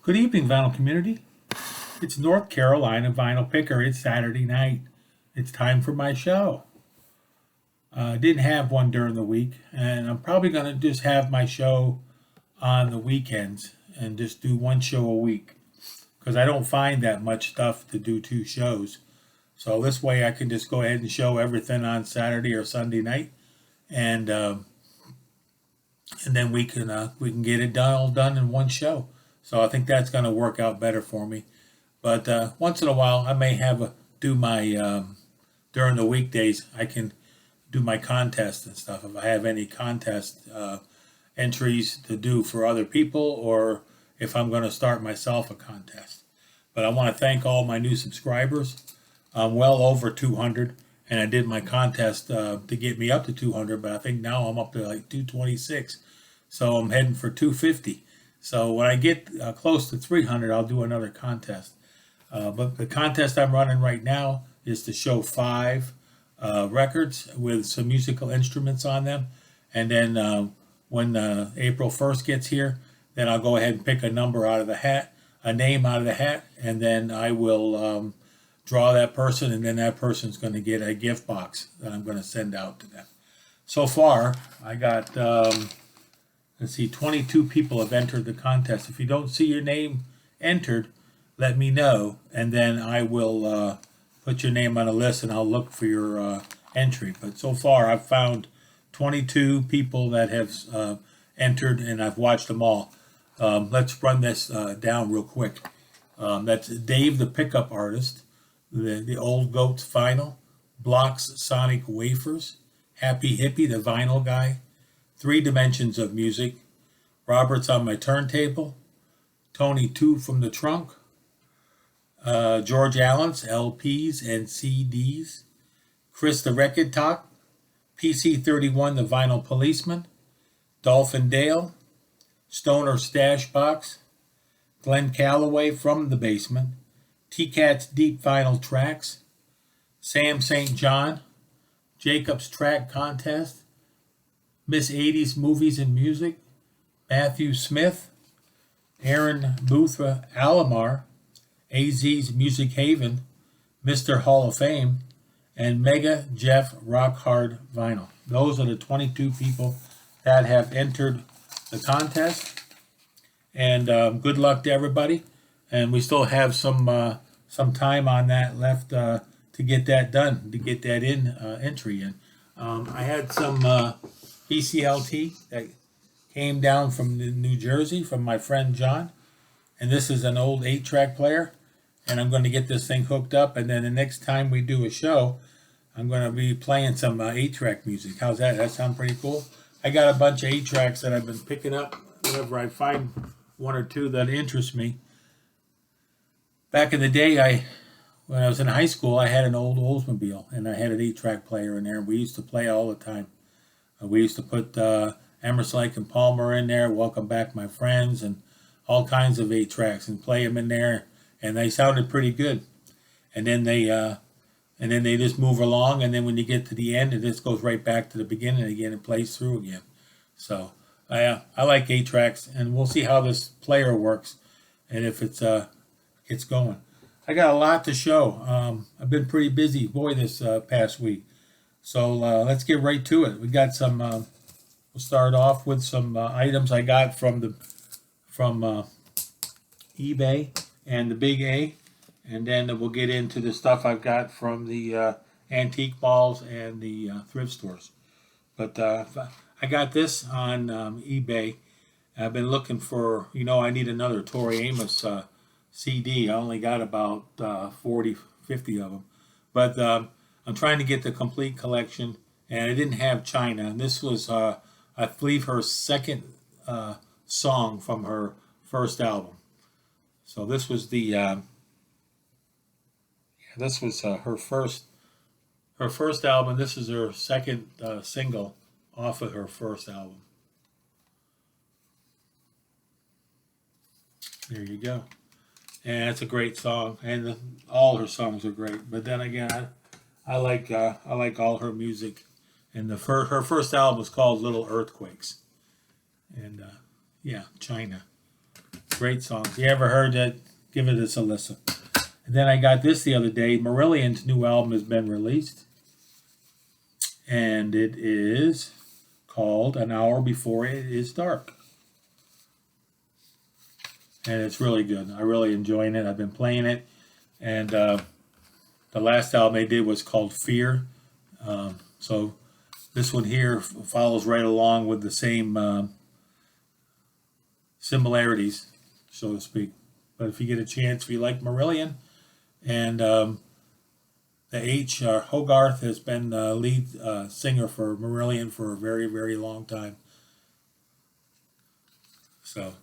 Good evening, vinyl community. It's North Carolina Vinyl Picker. It's Saturday night. It's time for my show. I didn't have one during the week, and I'm probably going to just have my show on the weekends and just do one show a week because I don't find that much stuff to do two shows. So this way I can just go ahead and show everything on Saturday or Sunday night, and and then we can get it all done in one show. So I think that's going to work out better for me. But once in a while, I may do my during the weekdays. I can do my contest and stuff if I have any contest entries to do for other people, or if I'm going to start myself a contest. But I want to thank all my new subscribers. I'm well over 200, and I did my contest to get me up to 200, but I think now I'm up to like 226. So I'm heading for 250. So when I get close to 300, I'll do another contest. But the contest I'm running right now is to show 5 records with some musical instruments on them. And then when April 1st gets here, then I'll go ahead and pick a number out of the hat, a name out of the hat, and then I will draw that person, and then that person's going to get a gift box that I'm going to send out to them. So far, I got, let's see, 22 people have entered the contest. If you don't see your name entered, let me know, and then I will put your name on a list, and I'll look for your entry. But so far, I've found 22 people that have entered, and I've watched them all. Let's run this down real quick. That's Dave the Pickup Artist, the Old Goats Vinyl, Blocks Sonic Wafers, Happy Hippie the Vinyl Guy, 3 Dimensions of Music, Robert's on My Turntable, Tony 2 from the Trunk, George Allen's LPs and CDs, Chris the Record Talk, PC31 the Vinyl Policeman, Dolphin Dale, Stoner Stash Box, Glenn Calloway from the Basement, T-Cat's Deep Vinyl Tracks, Sam St. John, Jacob's Track Contest, Miss 80s Movies and Music, Matthew Smith, Aaron Boothra Alamar, AZ's Music Haven, Mr. Hall of Fame, and Mega Jeff Rock Hard Vinyl. Those are the 22 people that have entered the contest. And good luck to everybody. And we still have some time on that left to get that done, to get that entry in. I had some PCLT that came down from New Jersey from my friend John, and this is an old 8-track player, and I'm going to get this thing hooked up, and then the next time we do a show, I'm going to be playing some 8-track music. How's that? That sound pretty cool? I got a bunch of 8-tracks that I've been picking up whenever I find one or two that interest me. Back in the day, when I was in high school, I had an old Oldsmobile, and I had an 8-track player in there. We used to play all the time. We used to put Emerson, Lake and Palmer in there, Welcome Back My Friends, and all kinds of 8-tracks, and play them in there, and they sounded pretty good. And then they just move along, and then when you get to the end, it just goes right back to the beginning again and plays through again. So I like 8-tracks, and we'll see how this player works, and if it's going. I got a lot to show. I've been pretty busy, boy, this past week. So let's get right to it. We got some. We'll start off with some items I got from eBay and the Big A, and then we'll get into the stuff I've got from the antique malls and the thrift stores. But I got this on eBay. I've been looking for, I need another Tori Amos CD. I only got about 40, 50 of them. But I'm trying to get the complete collection, and I didn't have China. And this was, I believe, her second song from her first album. So this was her first album. This is her second single off of her first album. There you go. And it's a great song, and all her songs are great. But then again, I like all her music. And her first album was called Little Earthquakes. And China. great songs. If you ever heard that, give it a listen. And then I got this the other day. Marillion's new album has been released. And it is called An Hour Before It Is Dark. And it's really good. I really enjoying it. I've been playing it. And the last album they did was called Fear. So this one here follows right along with the same similarities, so to speak. But if you get a chance, if you like Marillion, and the Hogarth has been lead singer for Marillion for a very, very long time. So,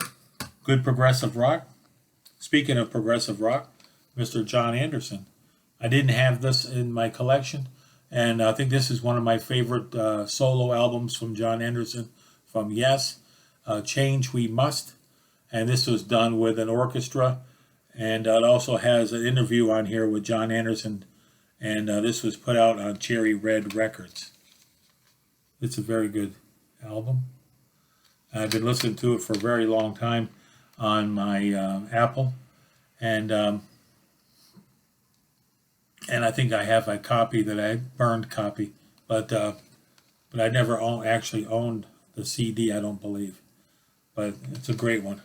good progressive rock. Speaking of progressive rock, Mr. John Anderson. I didn't have this in my collection, and I think this is one of my favorite solo albums from John Anderson, from Yes, Change We Must. And this was done with an orchestra, and it also has an interview on here with John Anderson, and this was put out on Cherry Red Records. It's a very good album. I've been listening to it for a very long time on my Apple, and I think I have a copy that I burned copy, but I never actually owned the CD, I don't believe. But it's a great one.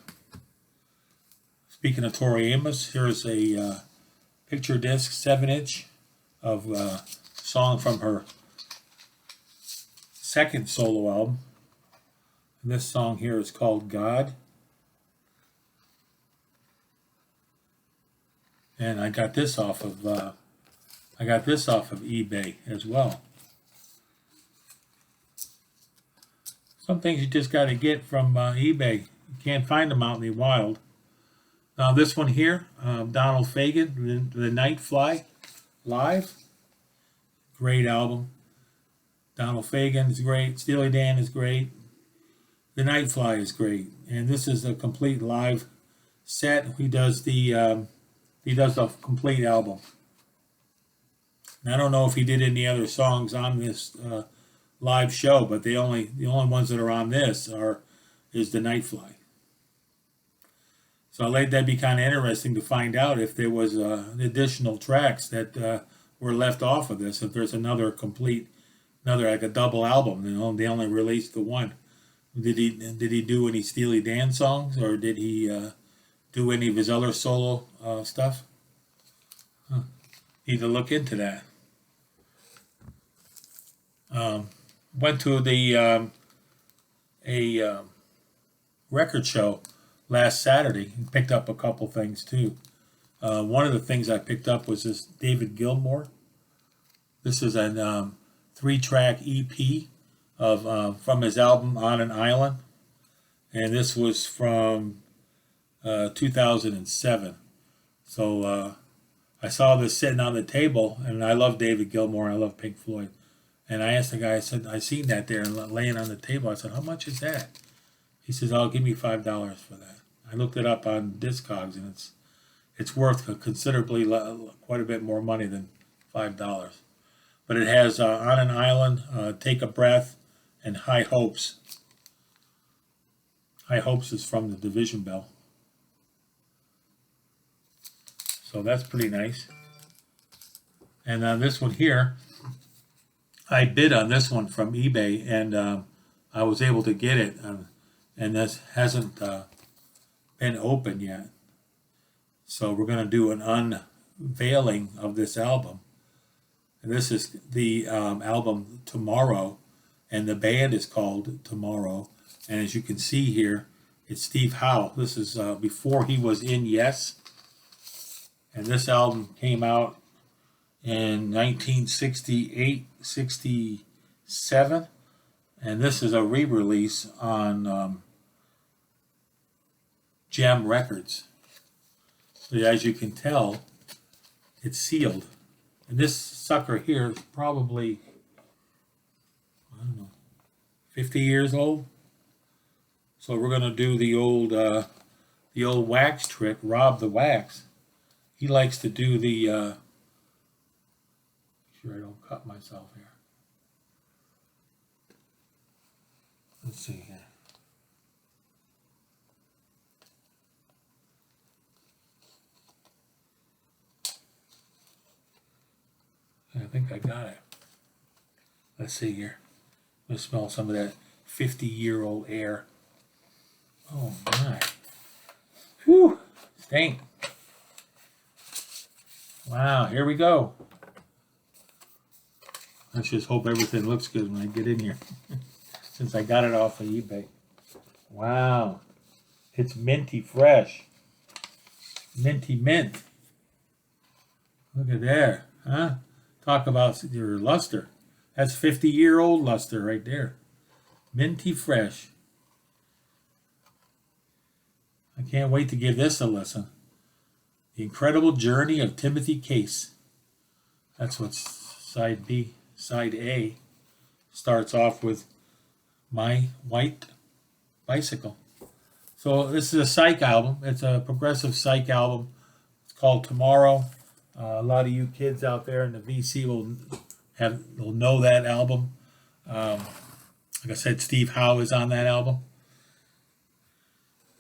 Speaking of Tori Amos, here's a picture disc, 7-inch, of a song from her second solo album. And this song here is called God. And I got this off of eBay as well. Some things you just got to get from eBay. You can't find them out in the wild. Now this one here, Donald Fagen, The Night Fly Live. Great album. Donald Fagen is great. Steely Dan is great. The Night Fly is great. And this is a complete live set. He does the complete album. And I don't know if he did any other songs on this live show, but the only ones that are on this is The Night Fly. So I think that'd be kind of interesting to find out if there was additional tracks that were left off of this. If there's another like a double album, they only released the one. Did he do any Steely Dan songs, or did he do any of his other solo stuff? Need to look into that. Went to the a record show last Saturday and picked up a couple things too. One of the things I picked up was this David Gilmour. This is a 3-track EP from his album On an Island, and this was from 2007. So I saw this sitting on the table, and I love David Gilmour. I love Pink Floyd. And I asked the guy, I said, I seen that there laying on the table. I said, how much is that? He says, "Oh, give me $5 for that." I looked it up on Discogs, and it's worth considerably quite a bit more money than $5. But it has On an Island, Take a Breath, and High Hopes. High Hopes is from the Division Bell. So that's pretty nice. And on this one here, I bid on this one from eBay, and I was able to get it, and this hasn't been open yet. So we're going to do an unveiling of this album. And this is the album Tomorrow, and the band is called Tomorrow. And as you can see here, it's Steve Howe. This is before he was in Yes. And this album came out in 1968, 67. And this is a re-release on Gem Records. So as you can tell, it's sealed. And this sucker here is probably, I don't know, 50 years old. So we're going to do the old wax trick, Rob the Wax. He likes to do the, make sure I don't cut myself here. Let's see here. think I got it. Let's see here. Let's smell some of that 50-year-old air. Oh my. Whew. Stink. Wow, here we go. Let's just hope everything looks good when I get in here. Since I got it off of eBay. Wow. It's minty fresh. Minty mint. Look at there. Huh? Talk about your luster. That's 50-year-old luster right there. Minty fresh. I can't wait to give this a listen. The Incredible Journey of Timothy Case. That's what's side B. Side A starts off with My White Bicycle. So this is a psych album. It's a progressive psych album. It's called Tomorrow. A lot of you kids out there in the VC will know that album. Like I said, Steve Howe is on that album.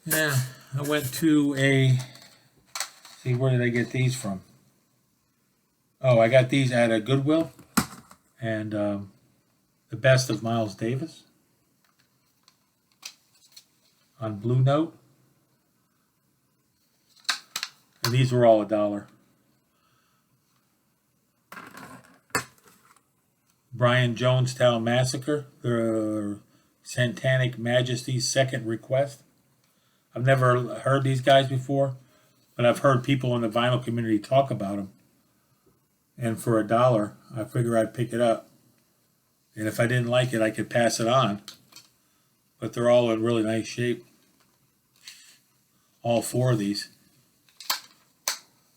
Yeah, I went to see, where did I get these from? Oh, I got these at a Goodwill. And The Best of Miles Davis on Blue Note. And these were all $1. Brian Jonestown Massacre, the Satanic Majesty's Second Request. I've never heard these guys before, but I've heard people in the vinyl community talk about them. And for $1, I figure I'd pick it up. And if I didn't like it, I could pass it on. But they're all in really nice shape. All four of these.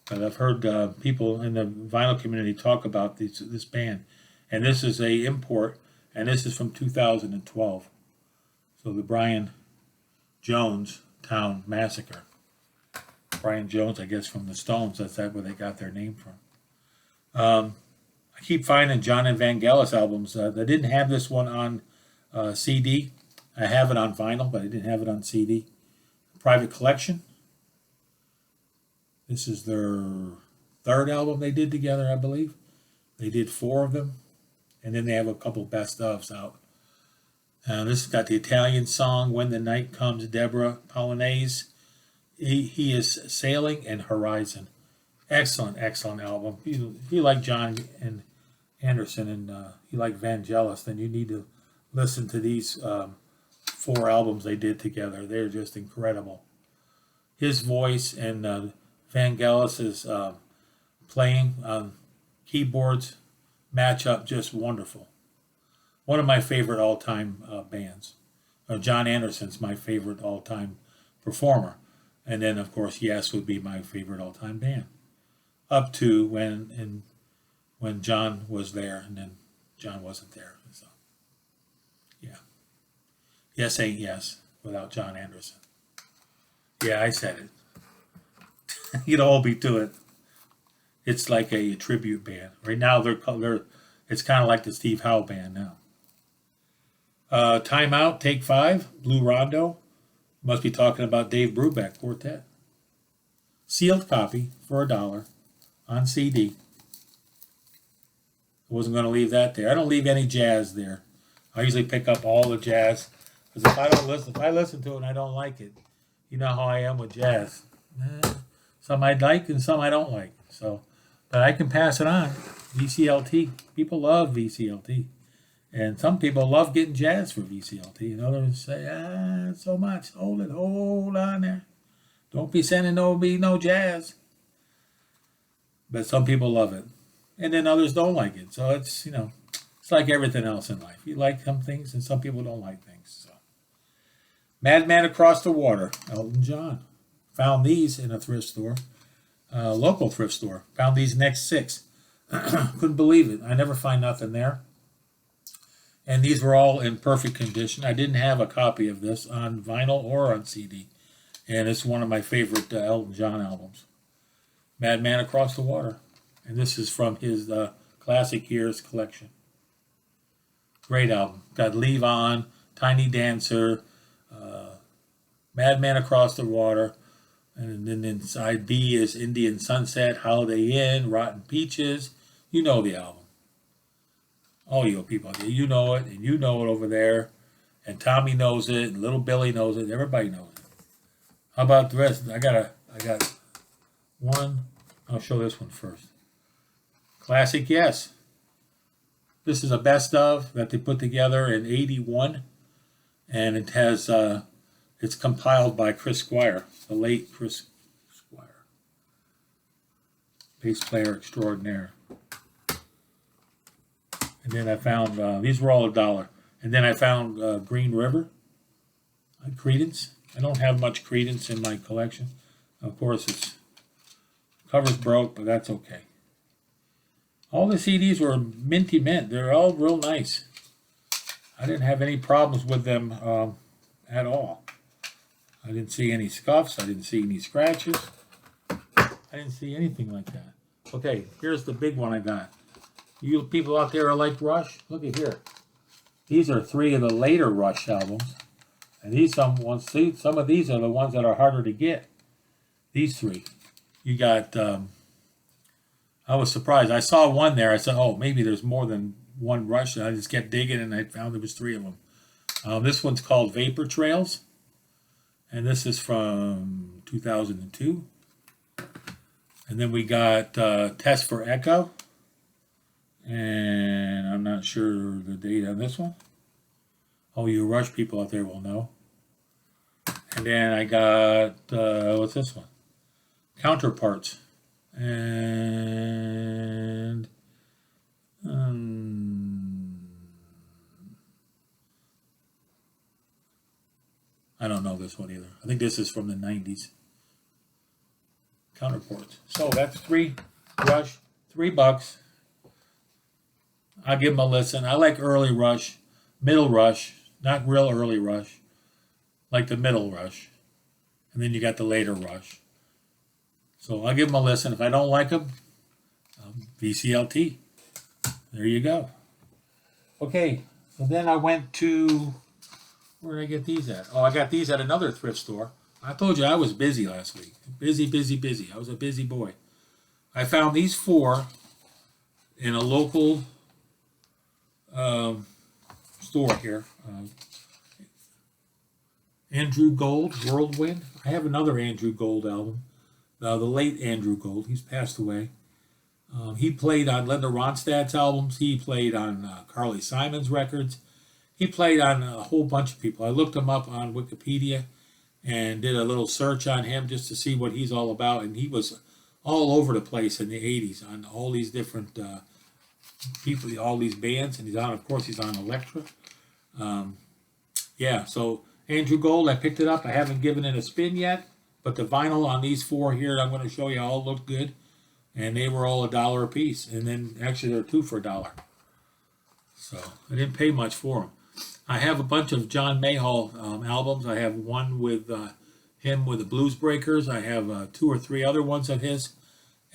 But I've heard people in the vinyl community talk about this band. And this is a import, and this is from 2012. So the Brian Jonestown Massacre. Brian Jones, I guess, from the Stones. That's where they got their name from. I keep finding John and Vangelis albums. I didn't have this one on CD. I have it on vinyl, but I didn't have it on CD. Private Collection. This is their third album they did together, I believe. They did 4 of them. And then they have a couple best ofs out. This has got the Italian song, When the Night Comes, Deborah Polonaise. He is Sailing, and Horizon. Excellent, excellent album. If you like John and Anderson and you like Vangelis, then you need to listen to these 4 albums they did together. They're just incredible. His voice and Vangelis's playing on keyboards match up just wonderful. One of my favorite all-time bands. John Anderson's my favorite all-time performer. And then, of course, Yes would be my favorite all-time band. Up to when John was there, and then John wasn't there. So, yeah. Yes ain't yes without John Anderson. Yeah, I said it. You know, hold me to it. It's like a tribute band. Right now, it's kind of like the Steve Howe band now. Time Out, Take 5, Blue Rondo. Must be talking about Dave Brubeck Quartet. Sealed copy for $1 on CD. I wasn't going to leave that there. I don't leave any jazz there. I usually pick up all the jazz. Because if I listen to it and I don't like it, you know how I am with jazz. Some I like and some I don't like. So, but I can pass it on. VCLT. People love VCLT. And some people love getting jazz for VCLT. And others say, so much. Hold on there. Don't be sending no jazz. But some people love it. And then others don't like it. So it's, it's like everything else in life. You like some things and some people don't like things. So, Madman Across the Water, Elton John. Found these in a thrift store. Local thrift store. Found these next 6. Couldn't believe it. I never find nothing there. And these were all in perfect condition. I didn't have a copy of this on vinyl or on CD. And it's one of my favorite Elton John albums. Madman Across the Water. And this is from his Classic Years collection. Great album. Got Leave On, Tiny Dancer, Madman Across the Water. And then inside B is Indian Sunset, Holiday Inn, Rotten Peaches. You know the album. All you people, you know it, and you know it over there, and Tommy knows it, and little Billy knows it. Everybody knows it. How about the rest? I got one. I'll show this one first. Classic Yes. This is a best of that they put together in '81, and it has it's compiled by Chris Squire, the late Chris Squire, bass player extraordinaire. And then I found, these were all $1. And then I found Green River, Creedence. I don't have much Creedence in my collection. Of course, cover's broke, but that's okay. All the CDs were minty mint. They're all real nice. I didn't have any problems with them at all. I didn't see any scuffs. I didn't see any scratches. I didn't see anything like that. Okay, here's the big one I got. You people out there are like Rush? Look at here. These are 3 of the later Rush albums. And these some of these are the ones that are harder to get. These 3. You got, I was surprised. I saw one there. I said, oh, maybe there's more than one Rush. And I just kept digging and I found there was 3 of them. This one's called Vapor Trails. And this is from 2002. And then we got Test for Echo. And I'm not sure the date on this one. Oh, you Rush people out there will know. And then I got, what's this one? Counterparts. And I don't know this one either. I think this is from the 90s. Counterparts. So that's 3 Rush, $3. I'll give them a listen. I like early Rush, middle Rush, not real early Rush, like the middle Rush. And then you got the later Rush. So I'll give them a listen. If I don't like them, VCLT. There you go. Okay, so then I went to, where did I get these at? Oh, I got these at another thrift store. I told you I was busy last week. Busy. I was a busy boy. I found these 4 in a local store here. Andrew Gold, Whirlwind. I have another Andrew Gold album. The late Andrew Gold. He's passed away. He played on Linda Ronstadt's albums. He played on Carly Simon's records. He played on a whole bunch of people. I looked him up on Wikipedia and did a little search on him just to see what he's all about. And he was all over the place in the 80s on all these different people, all these bands, and of course he's on Elektra. Yeah, so Andrew Gold, I picked it up. I haven't given it a spin yet, but the vinyl on these 4 here I'm going to show you all look good, and they were all $1 a piece, and then actually they're 2 for $1. So I didn't pay much for them. I have a bunch of John Mayall albums. I have one with him with the Blues Breakers. I have 2 or 3 other ones of his,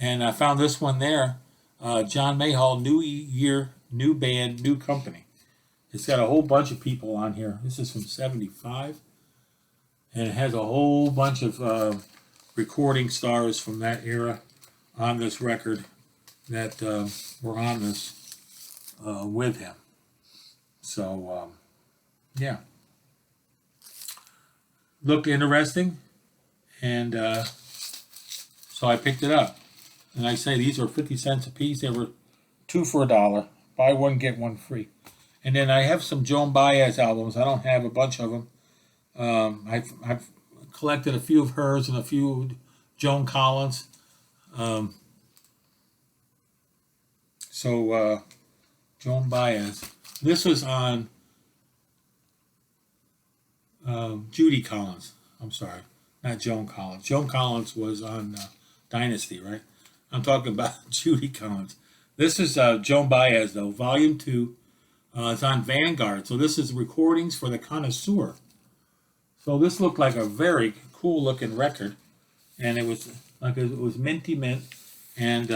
and I found this one there. John Mayall, New Year, New Band, New Company. It's got a whole bunch of people on here. This is from '75. And it has a whole bunch of recording stars from that era on this record that were on this with him. So, yeah. Looked interesting. And so I picked it up. And I say these are 50 cents a piece. They were 2 for $1. Buy one, get one free. And then I have some Joan Baez albums. I don't have a bunch of them. I've collected a few of hers and a few Joan Collins. Joan Baez. This was on Judy Collins. I'm sorry, not Joan Collins. Joan Collins was on Dynasty, right? I'm talking about Judy Collins. This is Joan Baez, though, Volume 2. It's on Vanguard. So this is recordings for the connoisseur. So this looked like a very cool-looking record. And it was minty mint. And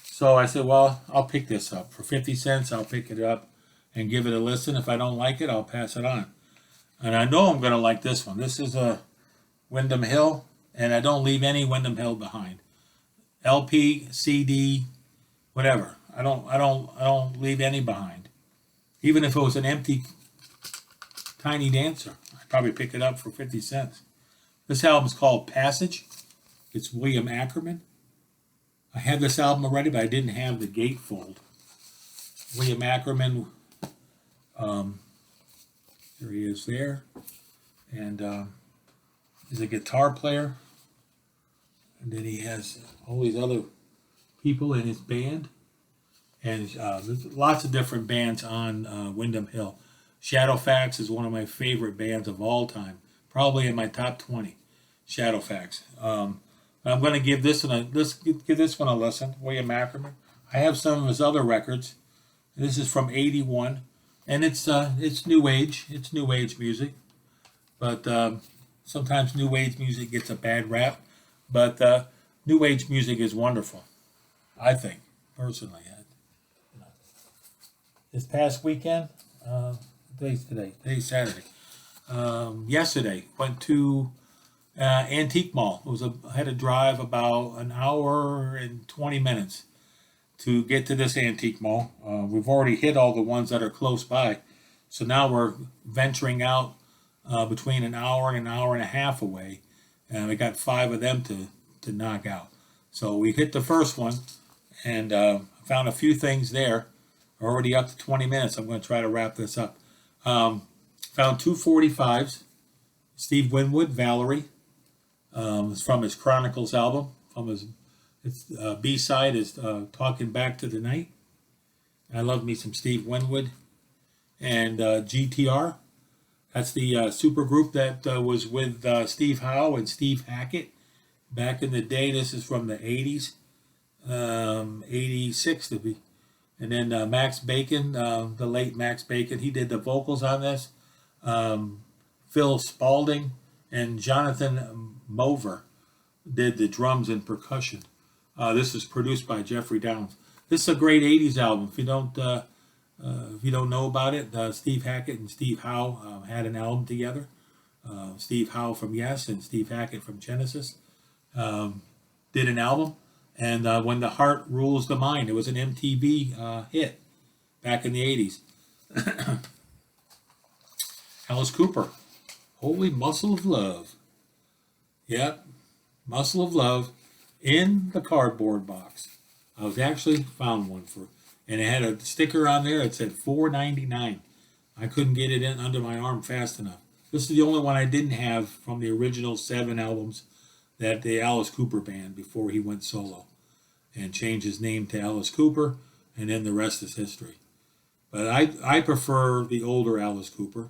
so I said, well, I'll pick this up. For 50 cents, I'll pick it up and give it a listen. If I don't like it, I'll pass it on. And I know I'm going to like this one. This is a Windham Hill, and I don't leave any Windham Hill behind. LP, CD, whatever. I don't leave any behind. Even if it was an empty Tiny Dancer, I'd probably pick it up for 50 cents. This album's called Passage. It's William Ackerman. I had this album already, but I didn't have the gatefold. William Ackerman, there he is there. And he's a guitar player. And then he has all these other people in his band. And there's lots of different bands on Windham Hill. Shadowfax is one of my favorite bands of all time. Probably in my top 20. Shadowfax. I'm going to give this one a listen. William Ackerman. I have some of his other records. This is from '81, and it's new age. It's new age music, but sometimes new age music gets a bad rap. But new age music is wonderful, I think personally. This past weekend, today's Saturday. Yesterday went to Antique Mall. I had to drive about an hour and 20 minutes to get to this Antique Mall. We've already hit all the ones that are close by, so now we're venturing out between an hour and a half away, and we got 5 of them to knock out. So we hit the first one, and found a few things there. Already up to 20 minutes. I'm going to try to wrap this up. Found 2 45s. Steve Winwood, Valerie. It's from his Chronicles album. Its B-side is Talking Back to the Night. I love me some Steve Winwood. And GTR. That's the super group that was with Steve Howe and Steve Hackett back in the day. This is from the 80s. 86 to be. And then Max Bacon, the late Max Bacon, he did the vocals on this. Phil Spalding and Jonathan Mover did the drums and percussion. This is produced by Jeffrey Downs. This is a great '80s album. If you don't know about it, Steve Hackett and Steve Howe had an album together. Steve Howe from Yes and Steve Hackett from Genesis did an album. And When the Heart Rules the Mind, it was an MTV hit back in the 80s. Alice Cooper, Holy Muscle of Love. Yep, Muscle of Love in the cardboard box. I was actually found one and it had a sticker on there that said $4.99. I couldn't get it in under my arm fast enough. This is the only one I didn't have from the original 7 albums that the Alice Cooper band before he went solo and changed his name to Alice Cooper, and then the rest is history. But I prefer the older Alice Cooper,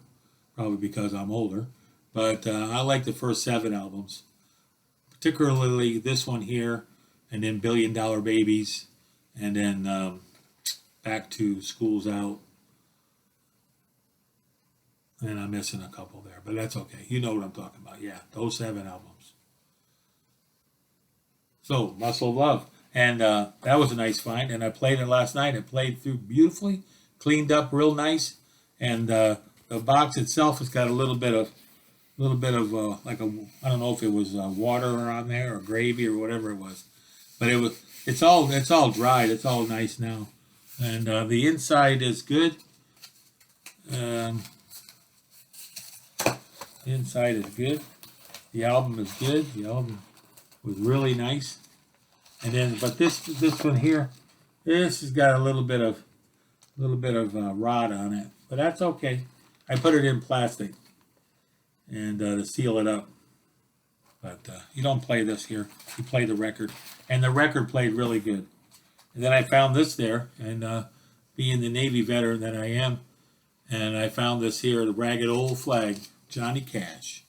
probably because I'm older, but I like the first 7 albums, particularly this one here, and then $1 Billion Babies, and then Back to School's Out, and I'm missing a couple there, but that's okay. You know what I'm talking about. Yeah, those 7 albums. So, Muscle of Love. And that was a nice find. And I played it last night. It played through beautifully, cleaned up real nice. And the box itself has got a little bit of I don't know if it was water on there or gravy or whatever it was. But it's all dried. It's all nice now. And the inside is good. The inside is good. The album is good. The album was really nice. And then, but this one here, this has got a little bit of rot on it, but that's okay. I put it in plastic and to seal it up. But you don't play this here. You play the record, and the record played really good. And then I found this there, and being the Navy veteran that I am, and I found this here, the Ragged Old Flag, Johnny Cash.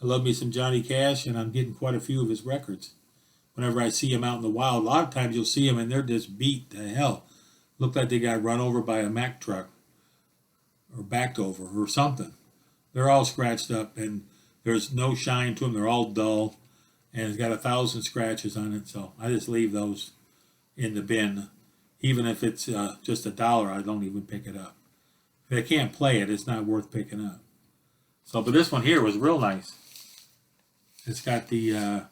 I love me some Johnny Cash, and I'm getting quite a few of his records. Whenever I see him out in the wild, a lot of times you'll see them and they're just beat to hell. Look like they got run over by a Mack truck or backed over or something. They're all scratched up and there's no shine to them. They're all dull and it's got 1,000 scratches on it. So I just leave those in the bin. Even if it's just $1, I don't even pick it up. If I can't play it, it's not worth picking up. So, but this one here was real nice. It's got the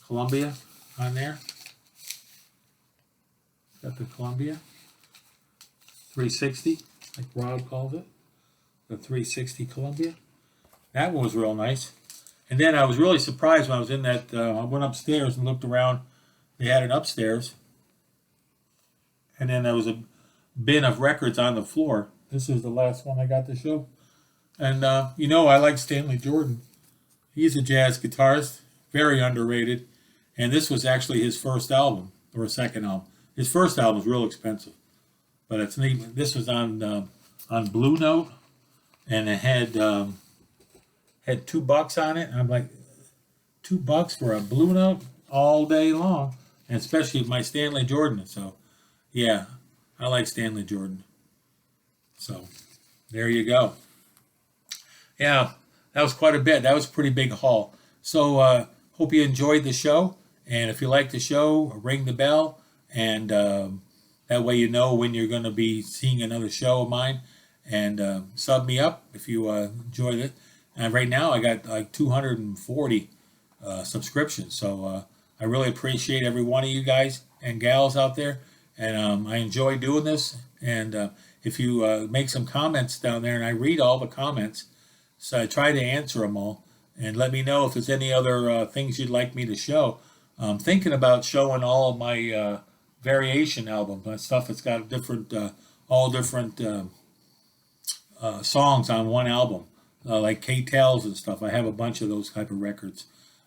Columbia on there. Got the Columbia 360, like Rob calls it, the 360 Columbia. That one was real nice. And then I was really surprised when I was in that. I went upstairs and looked around. They had it upstairs, and then there was a bin of records on the floor. This is the last one I got to show. And I like Stanley Jordan. He's a jazz guitarist, very underrated. And this was actually his first album, or second album. His first album was real expensive, but it's neat. This was on Blue Note, and it had $2 on it. And I'm like, $2 for a Blue Note all day long, and especially my Stanley Jordan. So, yeah, I like Stanley Jordan. So, there you go. Yeah, that was quite a bit. That was a pretty big haul. So, hope you enjoyed the show. And if you like the show, ring the bell. And that way you know when you're going to be seeing another show of mine. And sub me up if you enjoyed it. And right now I got like 240 subscriptions. So I really appreciate every one of you guys and gals out there. And I enjoy doing this. And if you make some comments down there, and I read all the comments, so I try to answer them all. And let me know if there's any other things you'd like me to show. I'm thinking about showing all of my variation albums, my stuff that's got different, all different songs on one album, like K-Tales and stuff. I have a bunch of those type of records.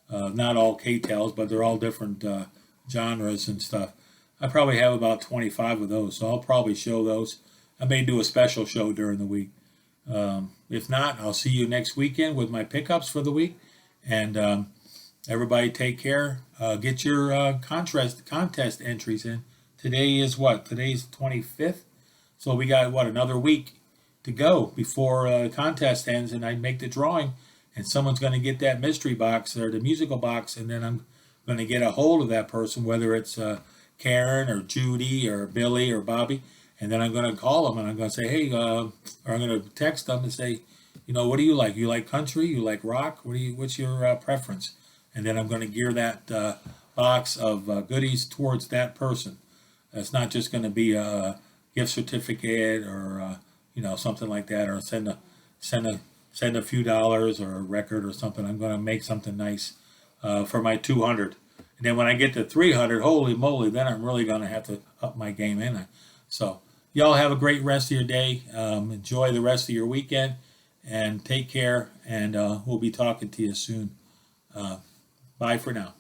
Not all K-Tales, but they're all different genres and stuff. I probably have about 25 of those, so I'll probably show those. I may do a special show during the week. If not, I'll see you next weekend with my pickups for the week. And everybody take care. Get your contest entries in. Today is what? Today's 25th. So we got, another week to go before the contest ends, and I make the drawing, and someone's going to get that mystery box or the musical box, and then I'm going to get a hold of that person, whether it's Karen or Judy or Billy or Bobby, and then I'm going to call them, and I'm going to say, hey, or I'm going to text them and say, what do you like? You like country? You like rock? What's your preference? And then I'm going to gear that box of goodies towards that person. It's not just going to be a gift certificate or something like that, or send a few dollars or a record or something. I'm going to make something nice for my 200. And then when I get to 300, holy moly, then I'm really going to have to up my game, ain't I? So y'all have a great rest of your day. Enjoy the rest of your weekend, and take care. And we'll be talking to you soon. Bye for now.